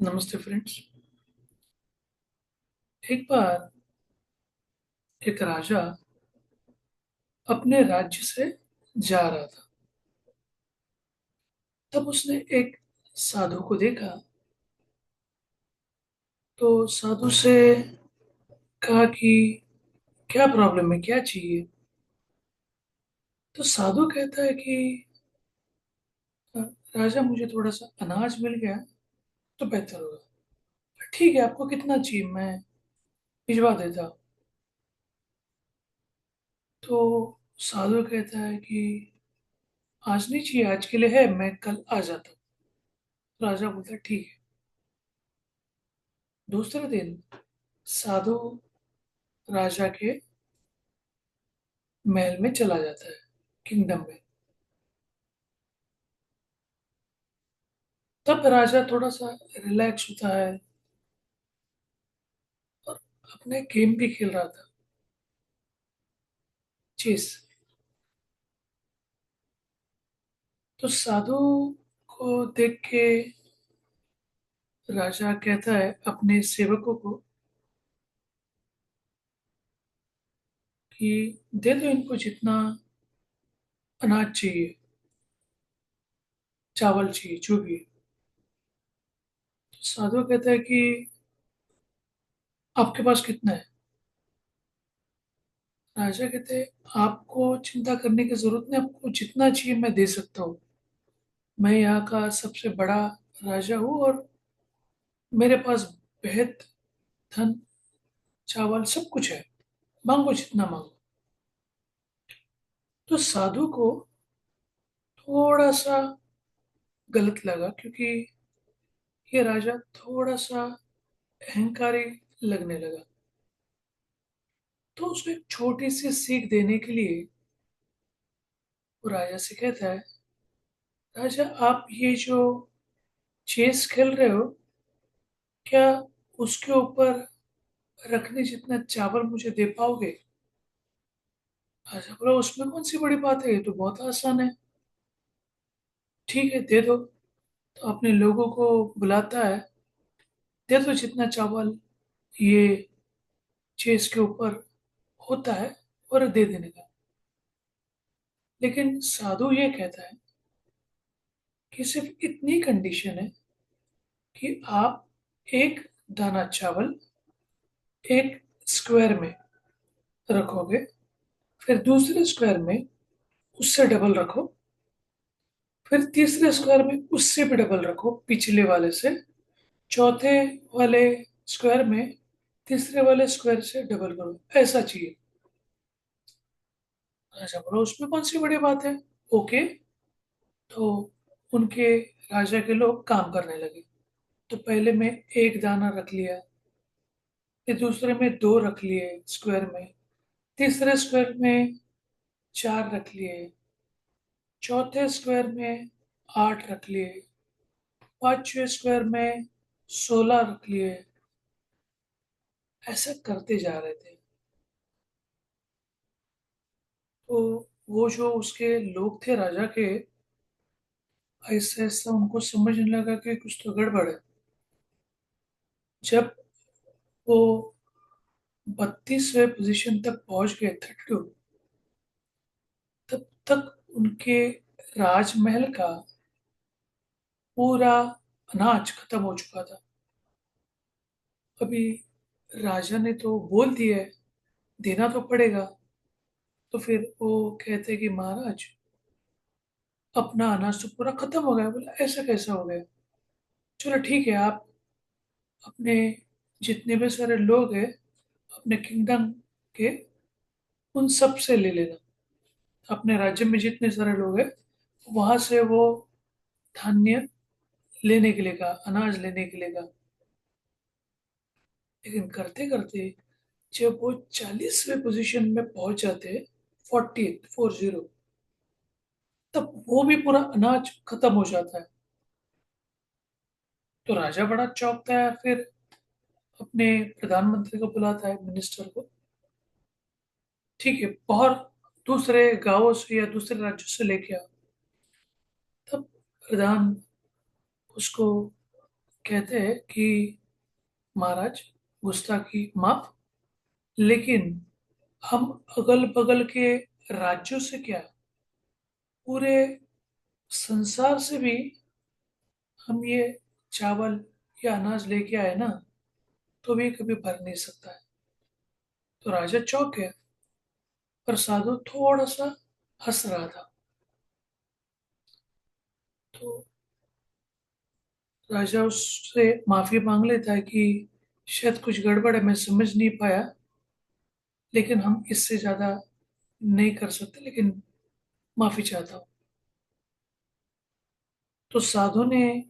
नमस्ते फ्रेंड्स। एक बार एक राजा अपने राज्य से जा रहा था। तब उसने एक साधु को देखा। तो साधु से कहा कि क्या प्रॉब्लम है, क्या चाहिए। तो साधु कहता है कि "अ, राजा, मुझे थोड़ा सा अनाज मिल गया तो बेहतर होगा। ठीक है, आपको कितना चाहिए, मैं भिजवा देता हूँ।" तो साधु कहता है कि आज नहीं चाहिए, आज के लिए है, मैं कल आ जाता हूँ। राजा बोलता है ठीक है। दूसरे दिन साधु राजा के महल में चला जाता है, किंगडम में। तब राजा थोड़ा सा रिलैक्स होता है और अपने गेम भी खेल रहा था, चेस। तो साधु को देख के राजा कहता है अपने सेवकों को कि दे दो इनको जितना अनाज चाहिए, चावल चाहिए, जो भी है। तो साधु कहता है कि आपके पास कितना है। राजा कहते हैं आपको चिंता करने की जरूरत नहीं, आपको जितना चाहिए मैं दे सकता हूँ। मैं यहाँ का सबसे बड़ा राजा हूँ और मेरे पास बेहद धन, चावल, सब कुछ है। मांगो जितना मांगो। तो साधु को थोड़ा सा गलत लगा, क्योंकि ये राजा थोड़ा सा अहंकारी लगने लगा। तो उसको एक छोटी सी सीख देने के लिए वो राजा से कहता है, राजा, आप ये जो चेस खेल रहे हो, क्या उसके ऊपर रखने जितना चावल मुझे दे पाओगे। राजा बोला, उसमें कौन सी बड़ी बात है, ये तो बहुत आसान है। ठीक है, दे दो। तो अपने लोगों को बुलाता है, दे दो जितना चावल ये चेस के ऊपर होता है, और दे देने का। लेकिन साधु ये कहता है कि सिर्फ इतनी कंडीशन है कि आप एक दाना चावल एक स्क्वायर में रखोगे, फिर दूसरे स्क्वायर में उससे डबल रखो, फिर तीसरे स्क्वायर में उससे भी डबल रखो पिछले वाले से, चौथे वाले स्क्वायर में तीसरे वाले स्क्वायर से डबल करो, ऐसा चाहिए। राजा बोला, उसमें कौन सी बड़ी बात है। ओके। तो उनके राजा के लोग काम करने लगे। तो पहले में एक दाना रख लिया, फिर दूसरे में दो रख लिए स्क्वायर में, तीसरे स्क्वायर में चार रख लिए, चौथे स्क्वायर में आठ रख लिए, पांचवें स्क्वायर में 16 रख लिए। ऐसा करते जा रहे थे। तो वो जो उसके लोग थे राजा के, ऐसा ऐसा उनको समझने लगा कि कुछ तो गड़बड़ है। जब वो 32वें पोजीशन तक पहुंच गए, 32, तब तक उनके राजमहल का पूरा अनाज खत्म हो चुका था। अभी राजा ने तो बोल दिया है, देना तो पड़ेगा। तो फिर वो कहते कि महाराज, अपना अनाज तो पूरा खत्म हो गया। बोला, ऐसा कैसा हो गया। चलो ठीक है, आप अपने जितने भी सारे लोग हैं अपने किंगडम के, उन सब से ले लेना। अपने राज्य में जितने सारे लोग हैं वहां से वो धान्य लेने के लिए कहा, अनाज लेने के लिए कहा। लेकिन करते करते जब वो 40वें पोजीशन में पहुंच जाते, 40, तब वो भी पूरा अनाज खत्म हो जाता है। तो राजा बड़ा चौंकता है, फिर अपने प्रधानमंत्री को बुलाता है, मिनिस्टर को। ठीक है, और दूसरे गांवों से या दूसरे राज्यों से लेके आओ। तब प्रधान उसको कहते हैं कि महाराज, गुस्ताखी माफ, लेकिन हम अगल बगल के राज्यों से क्या, पूरे संसार से भी हम ये चावल या अनाज लेके आए ना, तो भी कभी भर नहीं सकता है। तो राजा चौंक गया, पर साधु थोड़ा सा हंस रहा था। तो राजा उससे माफी मांग लेता है कि शायद कुछ गड़बड़ है, मैं समझ नहीं पाया, लेकिन हम इससे ज्यादा नहीं कर सकते, लेकिन माफी चाहता हूँ। तो साधु ने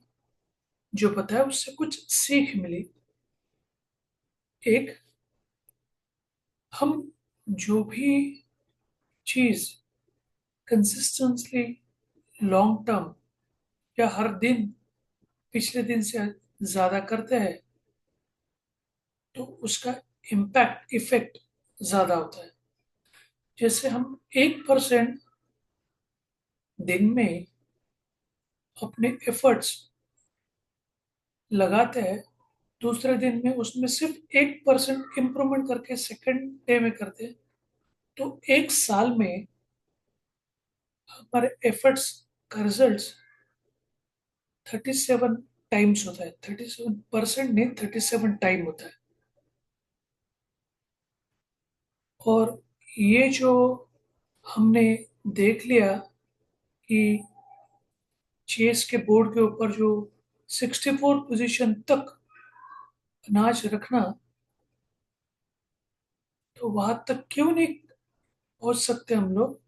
जो बताया उससे कुछ सीख मिली। एक, हम जो भी चीज कंसिस्टेंटली लॉन्ग टर्म या हर दिन पिछले दिन से ज्यादा करते हैं, तो उसका इम्पैक्ट इफेक्ट ज्यादा होता है। जैसे हम 1% दिन में अपने एफर्ट्स लगाते हैं, दूसरे दिन में उसमें सिर्फ 1% इम्प्रूवमेंट करके सेकंड डे में करते हैं, तो एक साल में हमारे एफर्ट्स का रिजल्ट 37 टाइम्स होता है। 37% नहीं, 37 टाइम होता है। और ये जो हमने देख लिया कि चेस के बोर्ड के ऊपर जो 64 पोजीशन तक अनाज रखना, तो वहां तक क्यों नहीं पहुंच सकते हम लोग।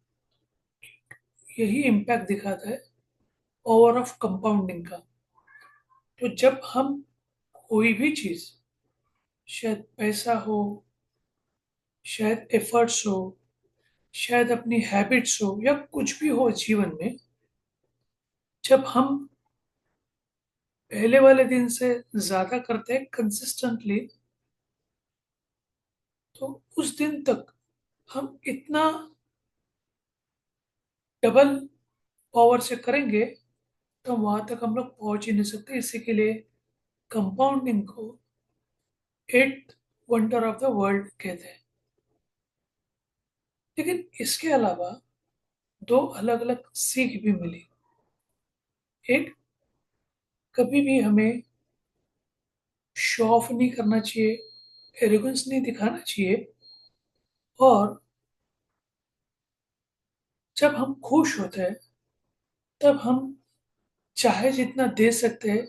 यही इम्पैक्ट दिखाता है पावर ऑफ कंपाउंडिंग का। तो जब हम कोई भी चीज, शायद पैसा हो, शायद एफर्ट्स हो, शायद अपनी हैबिट्स हो, या कुछ भी हो जीवन में, जब हम पहले वाले दिन से ज्यादा करते हैं कंसिस्टेंटली, तो उस दिन तक हम इतना डबल पावर से करेंगे, तो वहां तक हम लोग पहुंच ही नहीं सकते। इसी के लिए कंपाउंडिंग को eight wonder of the world कहते हैं। लेकिन इसके अलावा दो अलग अलग सीख भी मिली। एक, कभी भी हमें शो ऑफ नहीं करना चाहिए, एरोगेंस नहीं दिखाना चाहिए। और जब हम खुश होते हैं, तब हम चाहे जितना दे सकते हैं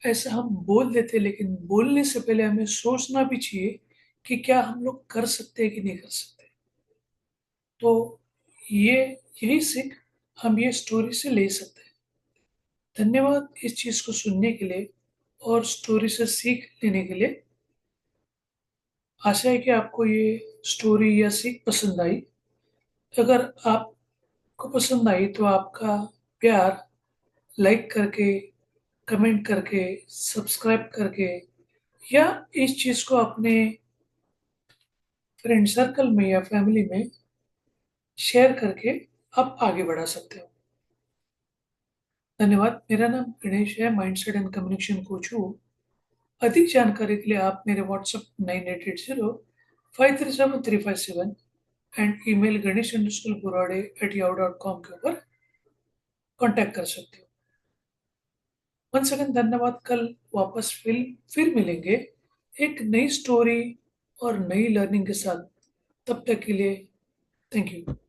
ऐसा हम बोल देते हैं, लेकिन बोलने से पहले हमें सोचना भी चाहिए कि क्या हम लोग कर सकते हैं कि नहीं कर सकते। तो ये यही सीख हम ये स्टोरी से ले सकते हैं। धन्यवाद इस चीज को सुनने के लिए और स्टोरी से सीख लेने के लिए। आशा है कि आपको ये स्टोरी या सीख पसंद आई। अगर आपको पसंद आई तो आपका प्यार लाइक करके, कमेंट करके, सब्सक्राइब करके, या इस चीज को अपने फ्रेंड सर्कल में या फैमिली में शेयर करके आप आगे बढ़ा सकते हो। धन्यवाद। मेरा नाम गणेश है, माइंडसेट एंड कम्युनिकेशन कोच हूँ। अधिक जानकारी के लिए आप मेरे व्हाट्सएप 9880 537357 एंड ईमेल ganesh_burade@yahoo.com के ऊपर कांटेक्ट कर सकते हो। वन सेकंड, धन्यवाद। कल वापस फिर मिलेंगे एक नई स्टोरी और नई लर्निंग के साथ। तब तक के लिए थैंक यू।